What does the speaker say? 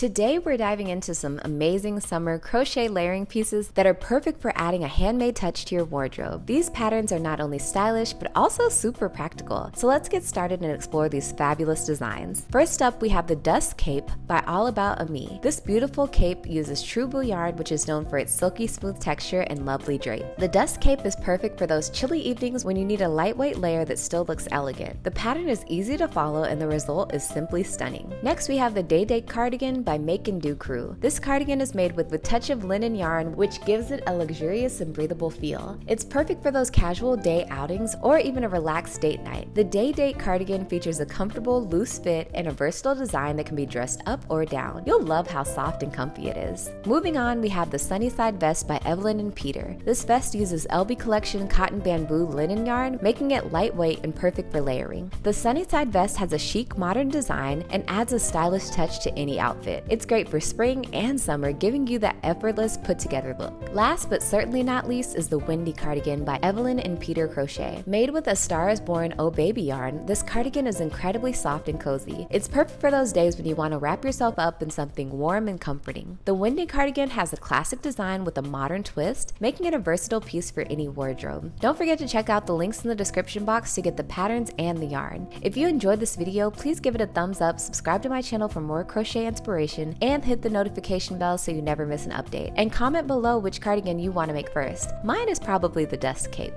Today we're diving into some amazing summer crochet layering pieces that are perfect for adding a handmade touch to your wardrobe. These patterns are not only stylish but also super practical. So let's get started and explore these fabulous designs. First up, we have the Dust Cape by All About a Me. This beautiful cape uses true blue yarn, which is known for its silky smooth texture and lovely drape. The Dust Cape is perfect for those chilly evenings when you need a lightweight layer that still looks elegant. The pattern is easy to follow and the result is simply stunning. Next, we have the Day Date Cardigan by Make and Do Crew. This cardigan is made with a touch of linen yarn, which gives it a luxurious and breathable feel. It's perfect for those casual day outings or even a relaxed date night. The Day Date Cardigan features a comfortable, loose fit and a versatile design that can be dressed up or down. You'll love how soft and comfy it is. Moving on, we have the Sunnyside Vest by Evelyn and Peter. This vest uses LB Collection cotton bamboo linen yarn, making it lightweight and perfect for layering. The Sunnyside Vest has a chic, modern design and adds a stylish touch to any outfit. It's great for spring and summer, giving you that effortless, put-together look. Last but certainly not least is the Windy Cardigan by Evelyn and Peter Crochet. Made with a Star is Born Oh Baby yarn, this cardigan is incredibly soft and cozy. It's perfect for those days when you want to wrap yourself up in something warm and comforting. The Windy Cardigan has a classic design with a modern twist, making it a versatile piece for any wardrobe. Don't forget to check out the links in the description box to get the patterns and the yarn. If you enjoyed this video, please give it a thumbs up, subscribe to my channel for more crochet inspiration, and hit the notification bell so you never miss an update. And comment below which cardigan you want to make first. Mine is probably the Dust Cape.